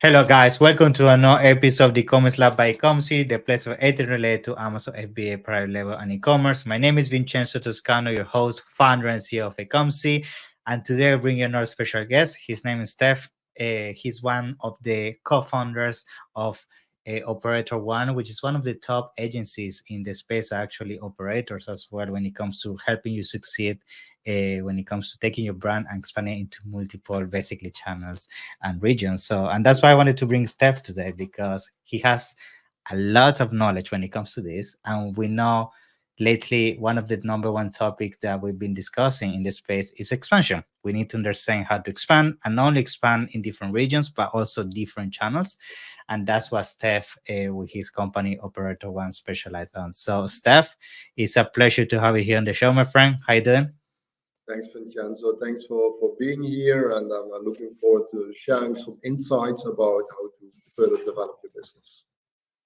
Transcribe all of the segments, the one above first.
Hello, guys. Welcome to another episode of the e-commerce lab by Ecomcy, the place for everything related to Amazon FBA, private level, and e-commerce. My name is Vincenzo Toscano, your host, founder, and CEO of Ecomcy. And today I bring you another special guest. His name is Steph. He's one of the co-founders of Operator One, which is one of the top agencies in the space, actually operators as well, when it comes to helping you succeed. When it comes to taking your brand and expanding into multiple basically channels and regions. So, and that's why I wanted to bring Steph today because he has a lot of knowledge when it comes to this. And we know lately one of the number one topics that we've been discussing in this space is expansion. We need to understand how to expand and not only expand in different regions, but also different channels. And that's what Steph, with his company Operator One, specialized on. So, Steph, it's a pleasure to have you here on the show, my friend. How you doing? Thanks, Vincenzo. Thanks for being here, and I'm looking forward to sharing some insights about how to further develop your business.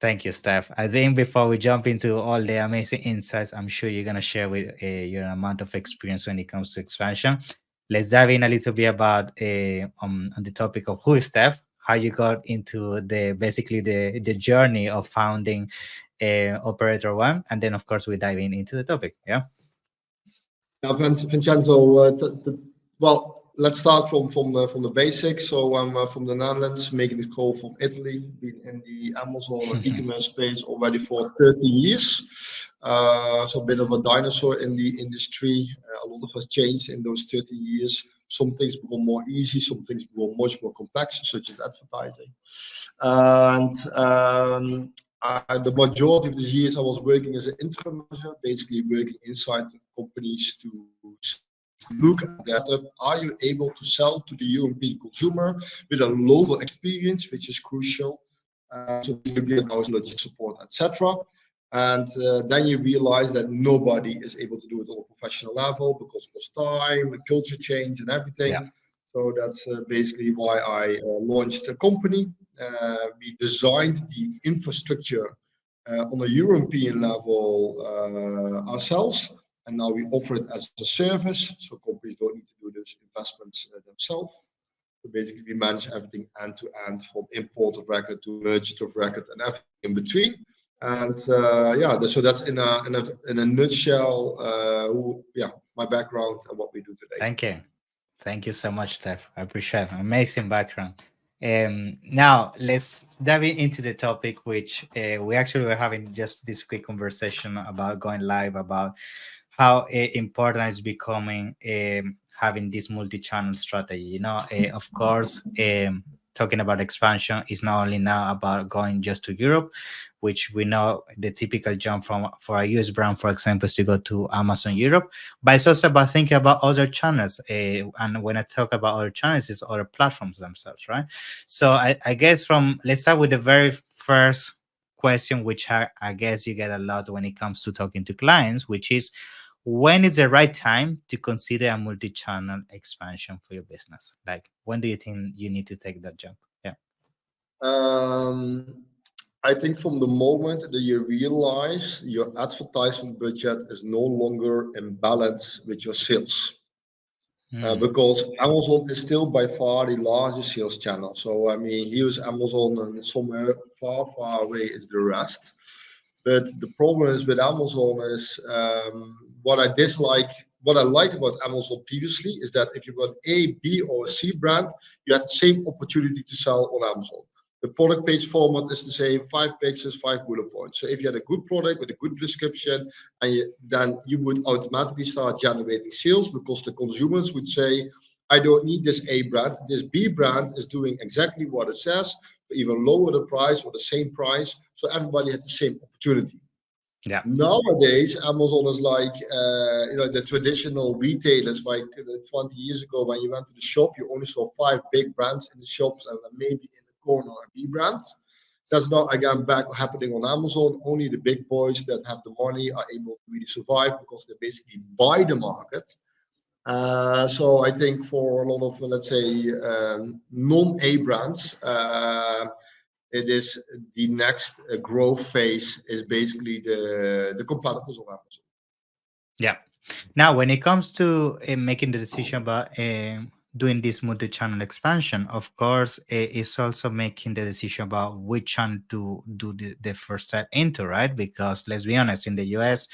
Thank you, Steph. I think before we jump into all the amazing insights, I'm sure you're going to share with your amount of experience when it comes to expansion. Let's dive in a little bit about on the topic of who is Steph, how you got into the basically the journey of founding Operator One, and then of course we dive into the topic. Yeah. Now, Vincenzo, well, let's start from the basics. So I'm from the Netherlands, making this call from Italy. Been in the Amazon e-commerce space already for 30 years. So a bit of a dinosaur in the industry. A lot of has changed in those 30 years. Some things become more easy, some things become much more complex, such as advertising. And the majority of these years I was working as an interim manager, basically working inside the companies to look at that. Are you able to sell to the European consumer with a local experience, which is crucial? So you get logistic support, etc. And then you realize that nobody is able to do it on a professional level because it was time, culture change, and everything. Yeah. So that's basically why I launched a company. We designed the infrastructure on a European level ourselves, and now we offer it as a service, so companies don't need to do those investments themselves. So basically, we manage everything end to end, from import of record to merchant of record and everything in between. And so that's in a nutshell, my background and what we do today. Thank you so much, Steph. I appreciate it. Amazing background. Now let's dive into the topic, which we actually were having just this quick conversation about going live, about how important is becoming having this multi-channel strategy. Of course, talking about expansion is not only now about going just to Europe, which we know the typical jump for a US brand, for example, is to go to Amazon Europe, but it's also about thinking about other channels. And when I talk about other channels, it's other platforms themselves, right? So I guess let's start with the very first question, which I guess you get a lot when it comes to talking to clients, which is, when is the right time to consider a multi-channel expansion for your business? Like, when do you think you need to take that jump? Yeah. I think from the moment that you realize your advertisement budget is no longer in balance with your sales. Because Amazon is still by far the largest sales channel. So, I mean, here's Amazon, and somewhere far, far away is the rest. But the problem is with Amazon is what I liked about Amazon previously is that if you've got A, B, or a C brand, you had the same opportunity to sell on Amazon. The product page format is the same, 5 pages, 5 bullet points. So if you had a good product with a good description, then you would automatically start generating sales, because the consumers would say, I don't need this A brand. This B brand is doing exactly what it says, but even lower the price or the same price. So everybody had the same opportunity. Yeah. Nowadays, Amazon is like, the traditional retailers, like 20 years ago, when you went to the shop, you only saw 5 big brands in the shops and maybe in the corner a B brands. That's now again back happening on Amazon. Only the big boys that have the money are able to really survive, because they basically buy the market. So I think for a lot of, let's say, non-A brands, it is the next growth phase is basically the competitors of Amazon. Yeah. Now, when it comes to making the decision about doing this multi-channel expansion, of course, it's also making the decision about which channel to do the first step into, right? Because let's be honest, in the US,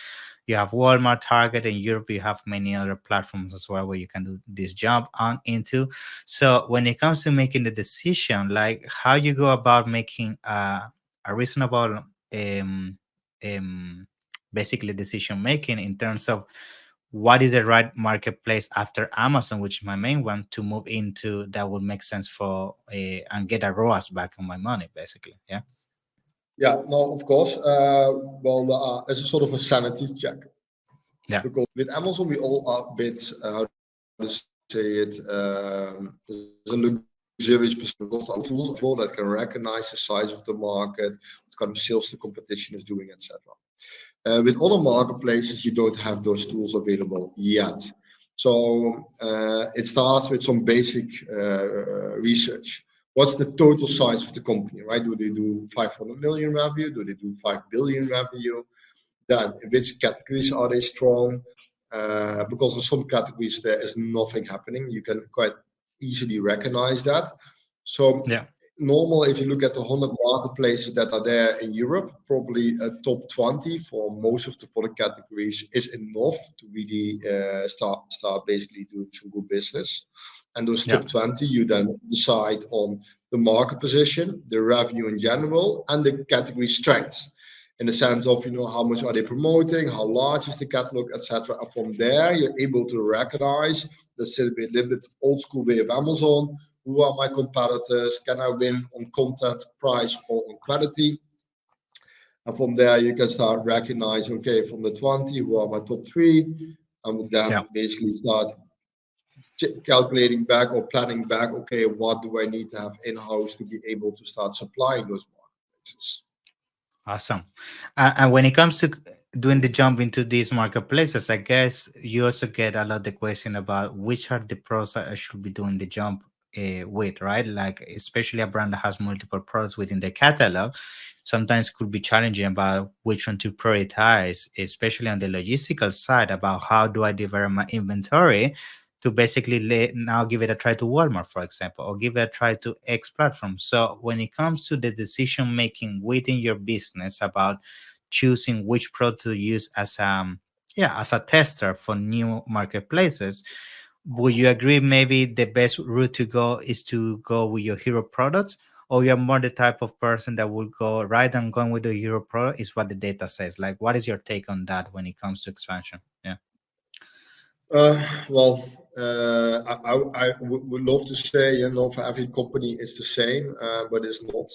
you have Walmart, Target, and Europe, you have many other platforms as well where you can do this job on into. So when it comes to making the decision, like how you go about making a reasonable um, basically decision making in terms of what is the right marketplace after Amazon, which is my main one, to move into that would make sense for and get a ROAS back on my money, basically. Yeah. Yeah, no, of course. Well, as a sort of a sanity check, Yeah. because with Amazon we all are a bit, how to say it, there's a luxurious position because there are tools available that can recognize the size of the market, what kind of sales the competition is doing, etc. With other marketplaces, you don't have those tools available yet. So it starts with some basic research. What's the total size of the company, right? Do they do 500 million revenue? Do they do 5 billion revenue? Then, in which categories are they strong? Because in some categories there is nothing happening. You can quite easily recognize that. So Yeah. normal, if you look at the 100 marketplaces that are there in Europe, probably a top 20 for most of the product categories is enough to really start basically doing some good business. And those Yeah. top 20, you then decide on the market position, the revenue in general, and the category strengths in the sense of how much are they promoting, how large is the catalog, etc. And from there, you're able to recognize the little bit old school way of Amazon. Who are my competitors? Can I win on content, price, or on quality? And from there, you can start recognizing, okay, from the 20, who are my top three, and Yeah. then basically start calculating back or planning back, okay, what do I need to have in-house to be able to start supplying those marketplaces? Awesome. And when it comes to doing the jump into these marketplaces, I guess you also get a lot the question about which are the pros that I should be doing the jump with, right? Like, especially a brand that has multiple products within the catalog, sometimes could be challenging about which one to prioritize, especially on the logistical side about how do I develop my inventory to basically now give it a try to Walmart, for example, or give it a try to X platform. So when it comes to the decision making within your business about choosing which product to use as as a tester for new marketplaces, would you agree maybe the best route to go is to go with your hero products, or you're more the type of person that will go right and going with the hero product is what the data says? Like, what is your take on that when it comes to expansion? Yeah. Well, would love to say, for every company it's the same, but it's not.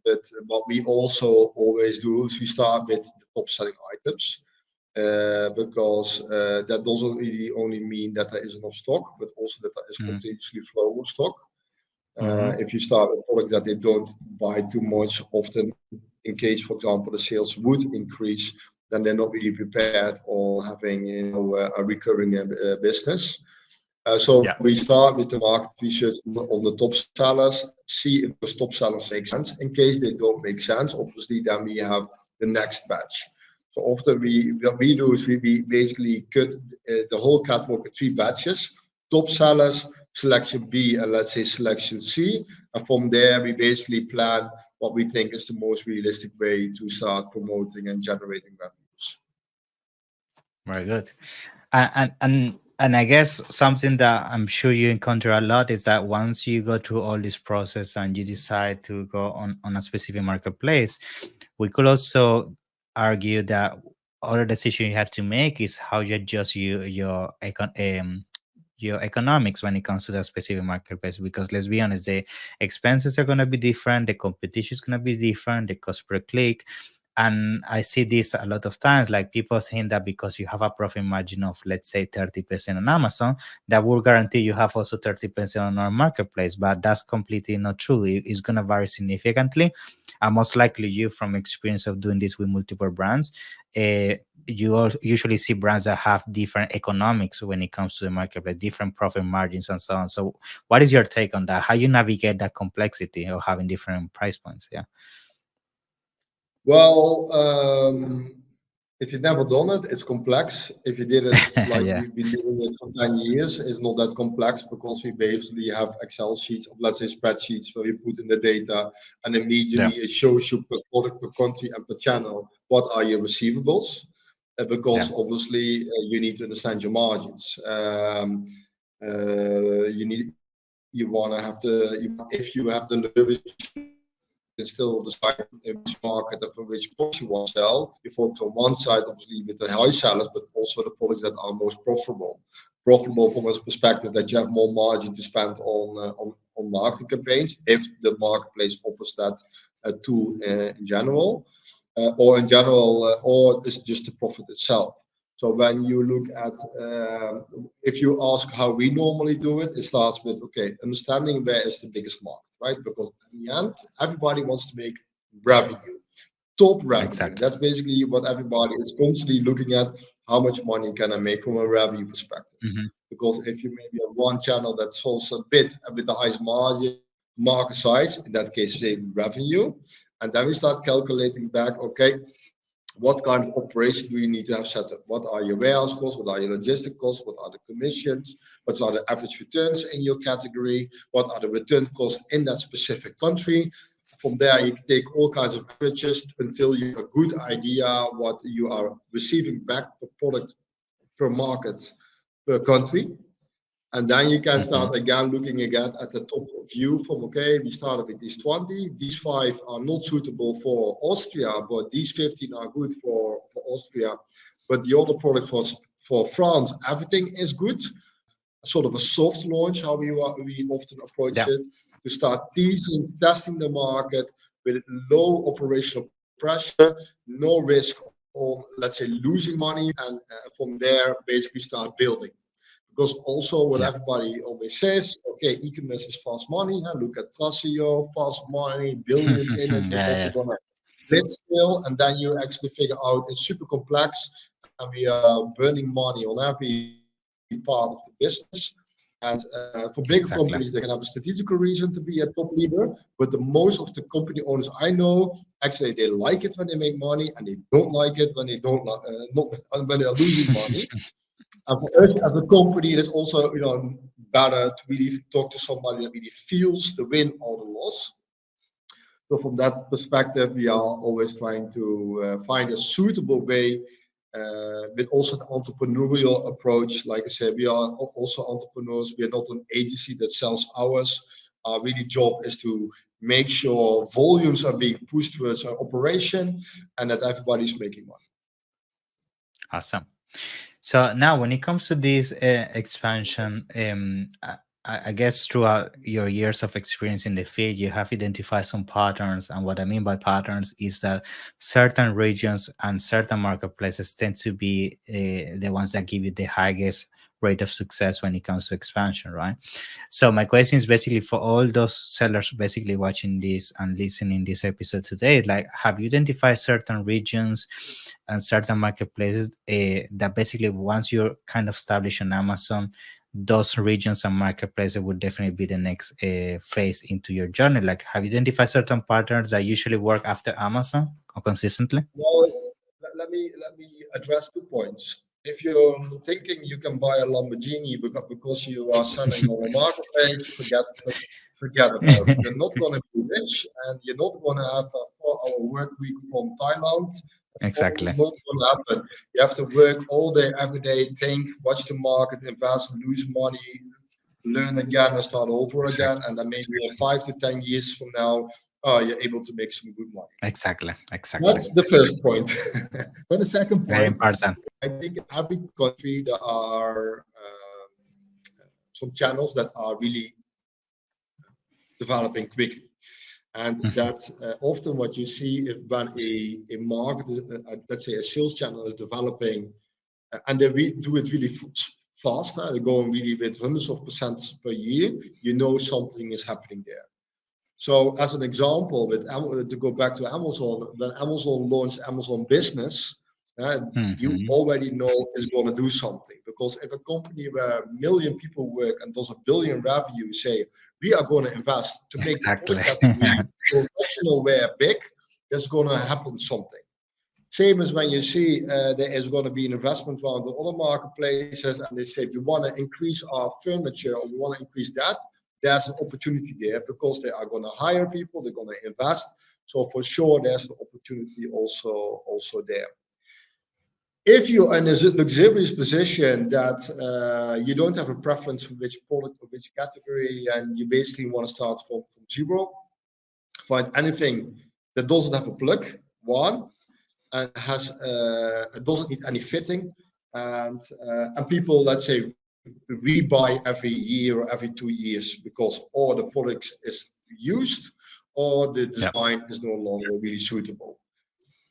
But what we also always do is we start with the top selling items, because that doesn't really only mean that there is enough stock, but also that there is Mm-hmm. continuously flow of stock. Mm-hmm. If you start with products that they don't buy too much, often in case, for example, the sales would increase, then they're not really prepared on having a recurring business. So Yeah. we start with the market research on the top sellers, see if those top sellers make sense. In case they don't make sense, obviously, then we have the next batch. So often what we do is we basically cut the whole catalog in three batches: top sellers, selection B, and let's say selection C. And from there, we basically plan what we think is the most realistic way to start promoting and generating revenues. Very good. And I guess something that I'm sure you encounter a lot is that once you go through all this process and you decide to go on a specific marketplace, we could also argue that other decision you have to make is how you adjust your economics when it comes to that specific marketplace, because let's be honest, the expenses are going to be different, the competition is going to be different, the cost per click. And I see this a lot of times, like people think that because you have a profit margin of, let's say, 30% on Amazon, that will guarantee you have also 30% on our marketplace. But that's completely not true. It's going to vary significantly. And most likely, you, from experience of doing this with multiple brands, uh, usually see brands that have different economics when it comes to the marketplace, different profit margins, and so on. So, what is your take on that? How you navigate that complexity of having different price points? Yeah. Well, If you've never done it, it's complex. If you did it like Yeah, we've been doing it for 10 years, it's not that complex because we basically have Excel sheets, or let's say spreadsheets, where you put in the data and immediately yeah, it shows you per product, per country, and per channel what are your receivables. yeah. Because obviously you need to understand your margins. You want to have if you have the luxury you can still decide in which market and for which products you want to sell. You focus on one side, obviously, with the high sellers, but also the products that are most profitable. Profitable from a perspective that you have more margin to spend on marketing campaigns if the marketplace offers that tool in general, or it's just the profit itself. So when you look at, if you ask how we normally do it, it starts with, okay, understanding where is the biggest market, right? Because in the end, everybody wants to make revenue, top revenue. Exactly. That's basically what everybody is constantly looking at. How much money can I make from a revenue perspective? Hmm. Because if you maybe have one channel that solves a bit with the highest margin, market size, in that case, say revenue, and then we start calculating back, okay, what kind of operation do you need to have set up? What are your warehouse costs? What are your logistic costs? What are the commissions? What are the average returns in your category? What are the return costs in that specific country? From there, you can take all kinds of averages until you have a good idea what you are receiving back per product, per market, per country. And then you can Hmm. start again looking again at the top view from, okay, we started with these 20, these 5 are not suitable for Austria, but these 15 are good for Austria. But the other product for France, everything is good. Sort of a soft launch, how we often approach Yeah. it, to start teasing, testing the market with low operational pressure, no risk on, let's say, losing money, and from there basically start building. Because also what Yeah. everybody always says, okay, e-commerce is fast money. Huh? Look at Trasio, fast money, billions in it Yeah. because Yeah. they're gonna blitz scale, and then you actually figure out it's super complex, and we are burning money on every part of the business. And for bigger companies, they can have a Exactly. strategical reason to be a top leader, but the most of the company owners I know, actually, they like it when they make money, and they don't like it when they don't, not when they are losing money. And for us as a company, it is also, better to really talk to somebody that really feels the win or the loss. So from that perspective, we are always trying to find a suitable way, with also an entrepreneurial approach. Like I said, we are also entrepreneurs. We are not an agency that sells hours. Our really job is to make sure volumes are being pushed towards our operation and that everybody's making money. Awesome. So now, when it comes to this expansion, I guess throughout your years of experience in the field, you have identified some patterns. And what I mean by patterns is that certain regions and certain marketplaces tend to be the ones that give you the highest rate of success when it comes to expansion, right? So my question is basically for all those sellers basically watching this and listening this episode today, like, have you identified certain regions and certain marketplaces that basically once you're kind of established on Amazon, those regions and marketplaces would definitely be the next phase into your journey? Like, have you identified certain patterns that usually work after Amazon or consistently? Well, let me address 2 points. If you're thinking you can buy a Lamborghini because you are selling on a marketplace, forget about it. You're not going to be rich, and you're not going to have a 4-hour work week from Thailand. That's probably Exactly. not going to happen. You have to work all day, every day, think, watch the market, invest, lose money, learn again, and start over again. Exactly. And then maybe in 5 to 10 years from now, you're able to make some good money. Exactly. Exactly. That's the first point. Then the second Very point, important. I think in every country there are some channels that are really developing quickly. And Mhm. that's often what you see if when a market, let's say a sales channel is developing, and they do it really fast, they're going really with hundreds of percent per year, you know something is happening there. So as an example, to go back to Amazon, when Amazon launched Amazon Business, you Mhm. already know it's going to do something. Because if a company where a million people work and does a billion revenue say, we are going to invest to make the Exactly. product category professional wear big, there's going to happen something. Same as when you see there is going to be an investment round in other marketplaces, and they say we want to increase our furniture or we want to increase that. There's an opportunity there because they are going to hire people, they're going to invest. So for sure, there's an opportunity also there. If you're in a luxurious position that you don't have a preference for which product or which category, and you basically want to start from zero, find anything that doesn't have a plug, one, and has it doesn't need any fitting, and people, let's say, rebuy every year or every 2 years because all the products is used or the Yeah. design is no longer really suitable.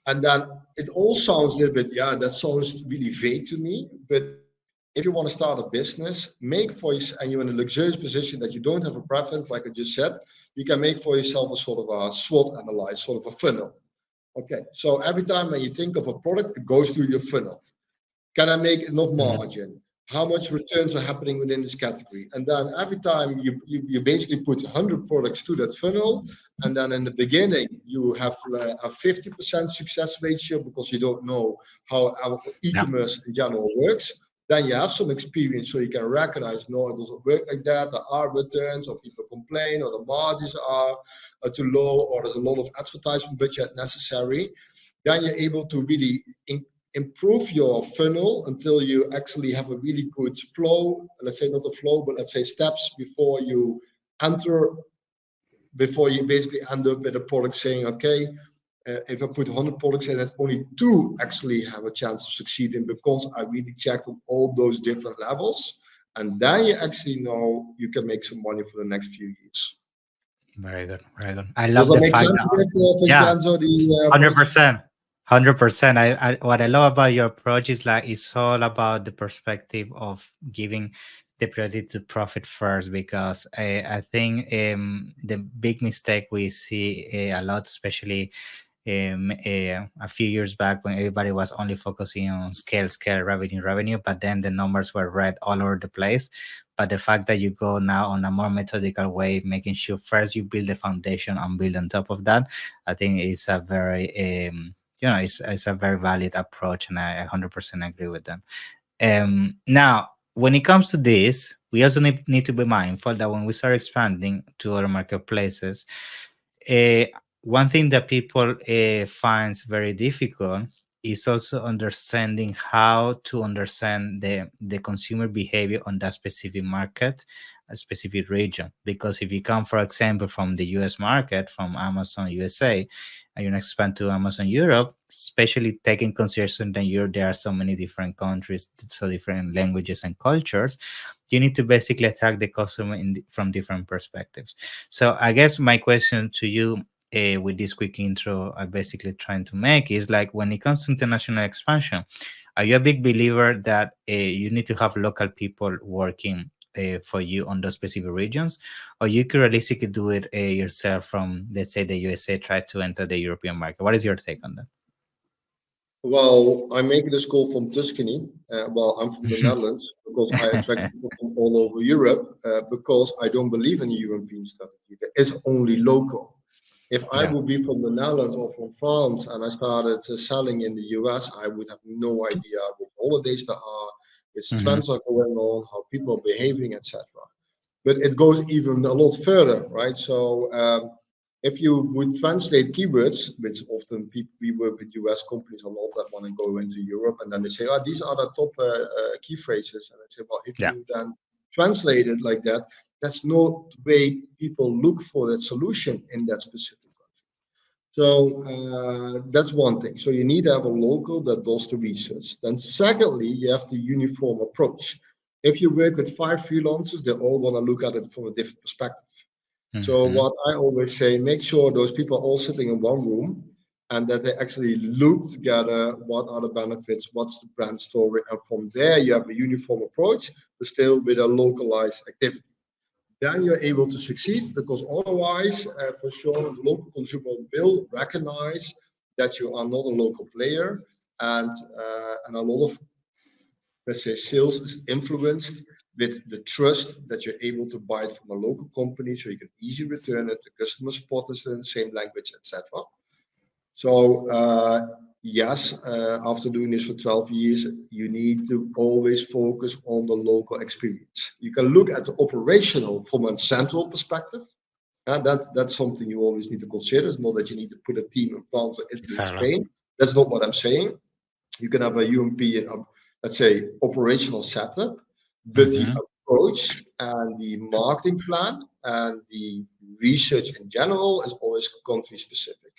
And then it all sounds a little bit, yeah, that sounds really vague to me. But if you want to start a business, make for yourself, and you're in a luxurious position that you don't have a preference, like I just said, you can make for yourself a sort of a SWOT analysis, sort of a funnel. Okay, so every time when you think of a product, it goes through your funnel. Can I make enough Mhm. margin? How much returns are happening within this category? And then every time you basically put 100 products to that funnel, and then in the beginning you have a 50% success ratio because you don't know how our Yeah. e-commerce in general works. Then you have some experience, so you can recognize, no, it doesn't work like that. There are returns, or people complain, or the margins are too low, or there's a lot of advertisement budget necessary. Then you're able to really improve your funnel until you actually have a really good flow. Let's say not a flow, but let's say steps before you enter, before you basically end up with a product saying, okay, if I put 100 products in it, only two actually have a chance to succeed in because I really checked on all those different levels. And then you actually know you can make some money for the next few years. Very good. Very good. I Does love that the make fact sense that, a bit, yeah, Vincenzo, the hundred approach? percent, 100%. I what I love about your approach is like it's all about the perspective of giving the priority to profit first, because I think the big mistake we see a lot, especially a few years back when everybody was only focusing on scale, revenue, but then the numbers were red all over the place. But the fact that you go now on a more methodical way, making sure first you build the foundation and build on top of that, I think is a very it's a very valid approach, and I 100% agree with them. Now, when it comes to this, we also need to be mindful that when we start expanding to other marketplaces, uh, one thing that people finds very difficult is also understanding how to understand the consumer behavior on that specific market, a specific region. Because if you come, for example, from the US market, from Amazon USA, and you expand to Amazon Europe, especially taking consideration that there are so many different countries, so different languages and cultures, you need to basically attack the customer from different perspectives. So I guess my question to you, with this quick intro, I basically trying to make is like, when it comes to international expansion, are you a big believer that you need to have local people working for you on those specific regions, or you could realistically do it yourself from, let's say, the USA, try to enter the European market? What is your take on Well, I'm making this call from Tuscany. Well, I'm from the that? Netherlands because I attract people from all over Europe because I don't believe in a European strategy. There is only local. If I Yeah. would be from the Netherlands or from France and I started selling in the US, I would have no idea what holidays there are, which Hmm. trends are going on, how people are behaving, etc. But it goes even a lot further, right? So if you would translate keywords, which often people, we work with US companies a lot that want to go into Europe, and then they say, "Oh, these are the top key phrases," and I say, "Well, if Yeah. you then translate it like that, that's not the way people look for that solution in that specific country." So that's one thing. So you need to have a local that does the research. Then secondly, you have the uniform approach. If you work with 5 freelancers, they're all going to look at it from a different perspective. So Hmm. what I always say, make sure those people are all sitting in one room and that they actually look together. What are the benefits? What's the brand story? And from there, you have a uniform approach, but still with a localized activity. Then you're able to succeed because otherwise, for sure, the local consumer will recognize that you are not a local player, and a lot of, let's say, sales is influenced with the trust that you're able to buy it from a local company, so you can easily return it. The customer spot is in the same language, etc. So yes, after doing this for 12 years, you need to always focus on the local experience. You can look at the operational from a central perspective. That's something you always need to consider. It's not that you need to put a team in France or Italy or Exactly. Spain. That's not what I'm saying. You can have a European, let's say, operational setup, but the Hmm. approach and the marketing plan and the research in general is always country specific.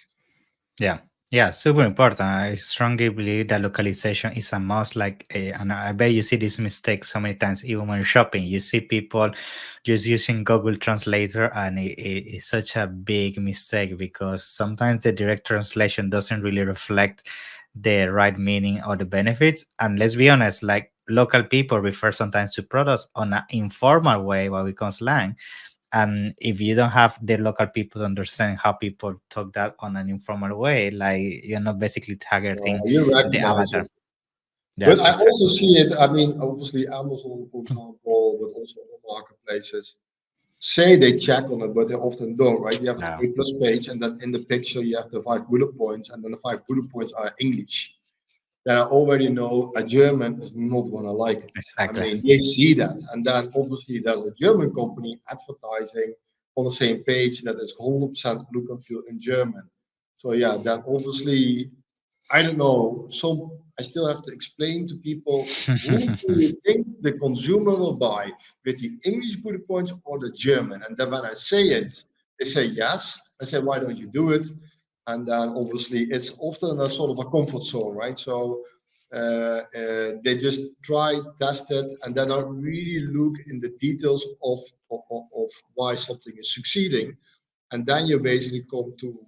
Yeah. Yeah, super important. I strongly believe that localization is a must. And I bet you see this mistake so many times, even when shopping. You see people just using Google Translator, and it's such a big mistake because sometimes the direct translation doesn't really reflect the right meaning or the benefits. And let's be honest, like local people refer sometimes to products on an informal way, what we call slang, and if you don't have the local people to understand how people talk that on an informal way, like you're not basically targeting You the recognize avatar. it. Yeah, But I exactly. also see it, I mean, obviously Amazon, for example, but also other marketplaces say they check on it, but they often don't, right? You have an No, A plus page, and then in the picture you have the 5 bullet points, and then the 5 bullet points are English. Then I already know a German is not gonna like it. I exactly. mean, they see that, and then obviously there's a German company advertising on the same page that is 100% look and feel in German. So yeah, that obviously I don't know. So I still have to explain to people who do you think the consumer will buy with the English bullet points or the German? And then when I say it, they say yes. I say, why don't you do it? And then obviously it's often a sort of a comfort zone, right? So they just try, test it, and then I really look in the details of why something is succeeding, and then you basically come to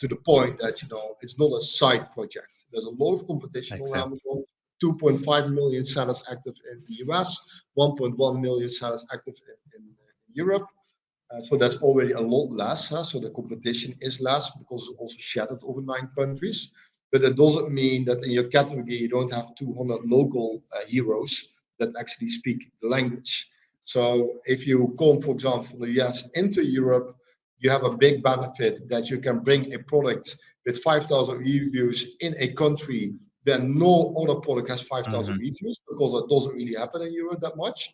the point that it's not a side project. There's a lot of competition on Exactly. Amazon. 2.5 million sellers active in the US, 1.1 million sellers active in Europe. So that's already a lot less. So the competition is less because it's also shattered over 9 countries. But it doesn't mean that in your category you don't have 200 local heroes that actually speak the language. So if you come, for example, from the US into Europe, you have a big benefit that you can bring a product with 5,000 reviews in a country where no other product has 5,000 Hmm. reviews, because it doesn't really happen in Europe that much.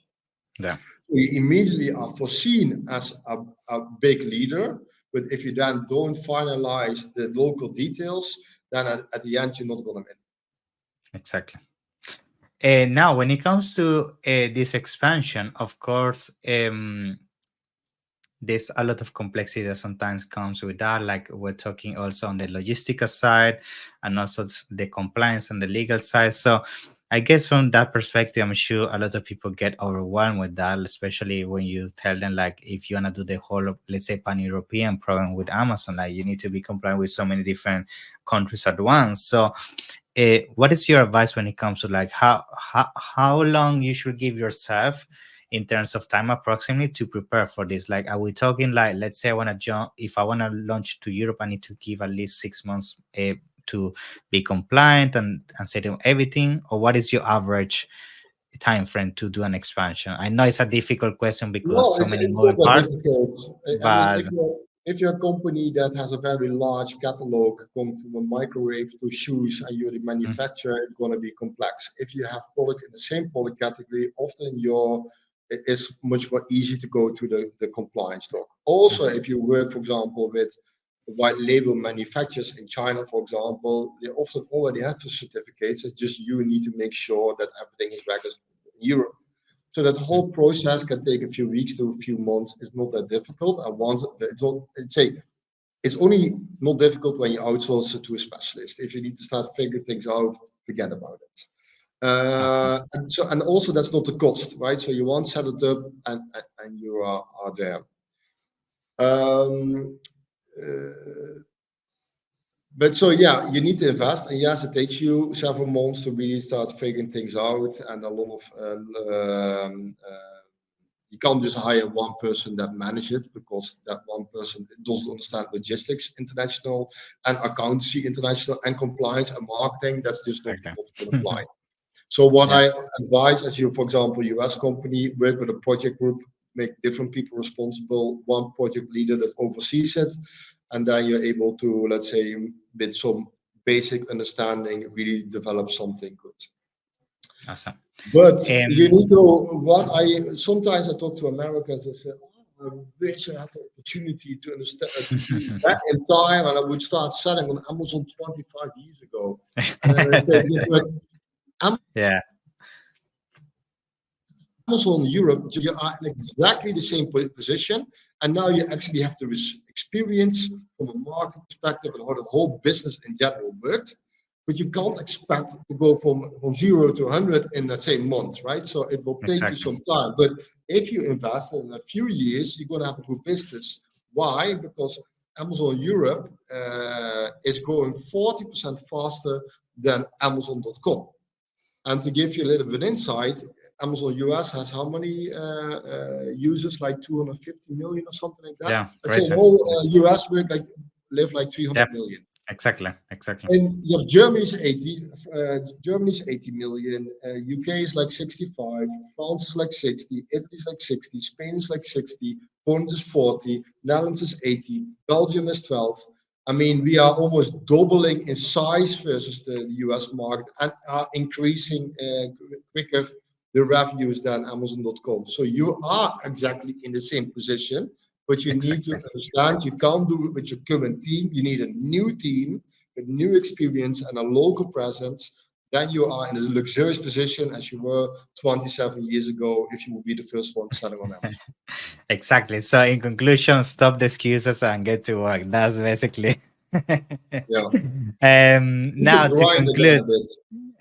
Yeah, You immediately are foreseen as a big leader. But if you then don't finalize the local details, then at the end, you're not going to win. exactly. And now, when it comes to this expansion, of course, there's a lot of complexity that sometimes comes with that. Like we're talking also on the logistical side, and also the compliance and the legal side. So I guess from that perspective, I'm sure a lot of people get overwhelmed with that, especially when you tell them, like, if you want to do the whole of, let's say, pan-European program with Amazon, like you need to be compliant with so many different countries at once. So what is your advice when it comes to like how long you should give yourself in terms of time approximately to prepare for this? Like, are we talking, like, let's say I want to jump, if I want to launch to Europe, I need to give at least 6 months to be compliant and setting everything, or what is your average time frame to do an expansion? I know it's a difficult question because No, so many it's not moving that parts, difficult. I mean, but if you're a company that has a very large catalog, come from a microwave to shoes, and you're the mm, manufacturer, it's going to be complex. If you have product in the same product category, often it's much more easy to go to the compliance talk. Also, mhm, if you work, for example, with white label manufacturers in China, for example, they often already have the certificates. It's just you need to make sure that everything is registered in Europe. So that mm, whole process can take a few weeks to a few months. It's not that difficult. And once it's only not difficult when you outsource it to a specialist. If you need to start figuring things out, forget about it. okay, And also that's not the cost, right? So you want to set it up, and you are there. Um, uh, but so yeah, you need to invest, and yes, it takes you several months to really start figuring things out, and a lot of you can't just hire one person that manages it, because that one person doesn't understand logistics international, and accountancy international, and compliance and marketing. That's just exactly. not going to fly. So what Yeah, I advise, as you, for example, US company, work with a project group, make different people responsible, one project leader that oversees it, and then you're able to, let's say, with some basic understanding, really develop something good. Awesome. But you Um, need to, what I sometimes I talk to Americans and say, oh, I wish I had the opportunity to understand, to be back in time and I would start selling on Amazon 25 years ago. And then I say, yeah, but yeah, Amazon Europe, you are in exactly the same position. And now you actually have the experience from a market perspective and how the whole business in general works. But you can't expect to go from 0 to 100 in the same month, right? So it will take you exactly. some time. But if you invest in a few years, you're going to have a good business. Why? Because Amazon Europe is growing 40% faster than Amazon.com. And to give you a little bit of insight, Amazon US has how many users? Like 250 million or something like that. Yeah, I say crazy. whole US live like Yeah, 300 million. exactly, exactly. And you have Germany's 80 million, UK is like 65, France is like 60, Italy is like 60, Spain is like 60, Poland is 40, Netherlands is 80, Belgium is 12. I mean, we are almost doubling in size versus the US market and are increasing quicker the revenues than Amazon.com. So you are exactly in the same position, but you need to Exactly. understand you can't do it with your current team. You need a new team with new experience and a local presence. Then you are in a luxurious position as you were 27 years ago if you will be the first one selling on Amazon. Exactly. So, in conclusion, stop the excuses and get to work. That's basically. Yeah, need to Now to grind again a conclude, bit.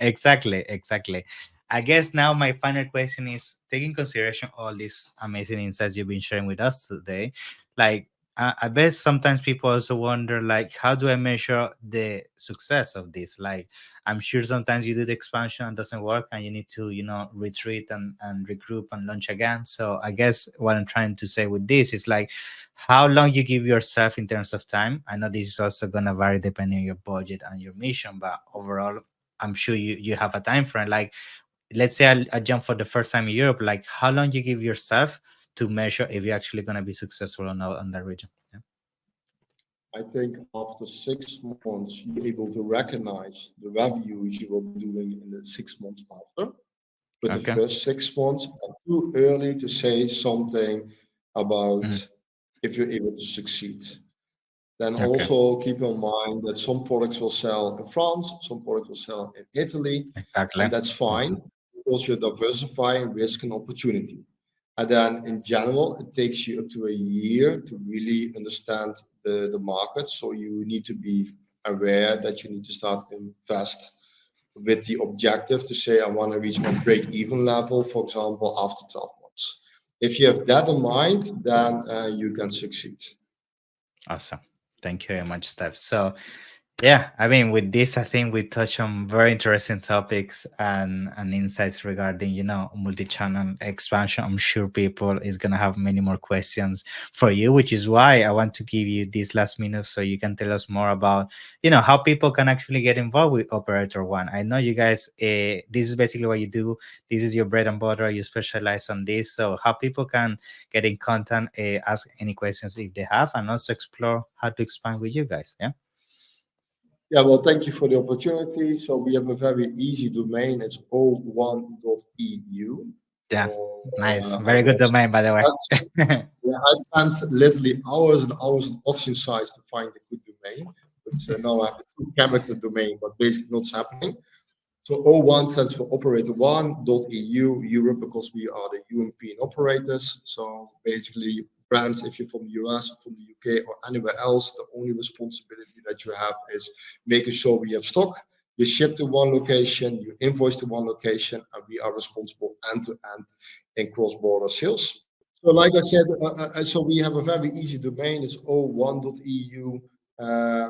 exactly, exactly. I guess now my final question is taking consideration all these amazing insights you've been sharing with us today. Like, I bet sometimes people also wonder, like, how do I measure the success of this? Like, I'm sure sometimes you do the expansion and doesn't work, and you need to, retreat and regroup and launch again. So I guess what I'm trying to say with this is like, how long you give yourself in terms of time. I know this is also gonna vary depending on your budget and your mission, but overall, I'm sure you have a time frame. Like, let's say I jump for the first time in Europe. Like, how long you give yourself to measure if you're actually gonna be successful or not in that region? Yeah. I think after 6 months, you're able to recognize the revenues you will be doing in the 6 months after. But the Okay. first 6 months are too early to say something about Mhm. if you're able to succeed. Then Okay. also keep in mind that some products will sell in France, some products will sell in Italy, Exactly. and that's Mhm. fine because you're diversifying risk and opportunity. And then in general, it takes you up to a year to really understand the market. So you need to be aware that you need to start invest with the objective to say, I want to reach my break-even level, for example, after 12 months. If you have that in mind, then you can succeed. Awesome. Thank you very much, Steph. So, yeah, I mean, with this, I think we touch on very interesting topics and insights regarding, multi-channel expansion. I'm sure people is gonna have many more questions for you, which is why I want to give you this last minute so you can tell us more about, how people can actually get involved with Operator One. I know you guys, this is basically what you do. This is your bread and butter. You specialize on this. So how people can get in contact, ask any questions if they have, and also explore how to expand with you guys. Yeah. Yeah, well, thank you for the opportunity. So we have a very easy domain. It's o1.eu. Yeah, So nice. I Very good was, domain, by the way. yeah, I spent literally hours and hours on auction sites to find a good domain. But now I have a two-character domain, but basically not happening. So O1 stands for operator one.eu, Europe, because we are the European operators. So basically, brands, if you're from the US or from the UK or anywhere else, the only responsibility that you have is making sure we have stock. You ship to one location, you invoice to one location, and we are responsible end to end in cross-border sales. So, like I said, so we have a very easy domain. It's o1.eu.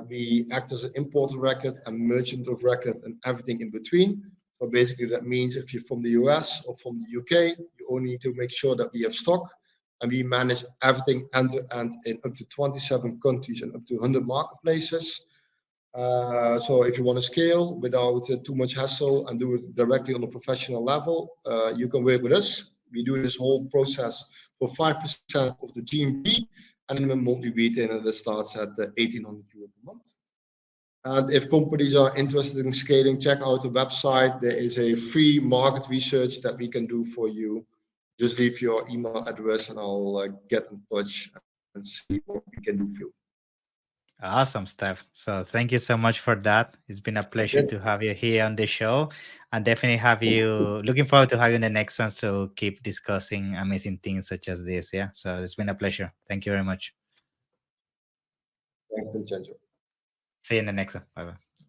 We act as an importer record and merchant of record and everything in between. So basically, that means if you're from the US or from the UK, you only need to make sure that we have stock, and we manage everything end to end in up to 27 countries and up to 100 marketplaces. So if you want to scale without too much hassle and do it directly on a professional level, you can work with us. We do this whole process for 5% of the GMV and minimum monthly retainer that starts at 1,800 euro per month. And if companies are interested in scaling, check out the website. There is a free market research that we can do for you. Just leave your email address and I'll get in touch and see what we can do for you. Awesome stuff. So thank you so much for that. It's been a That's pleasure it. to have you here on the show, and definitely have you looking forward to having the next ones to keep discussing amazing things such as this. Yeah. So it's been a pleasure. Thank you very much. Thanks, Vincenzo. See you in the next one. Bye bye.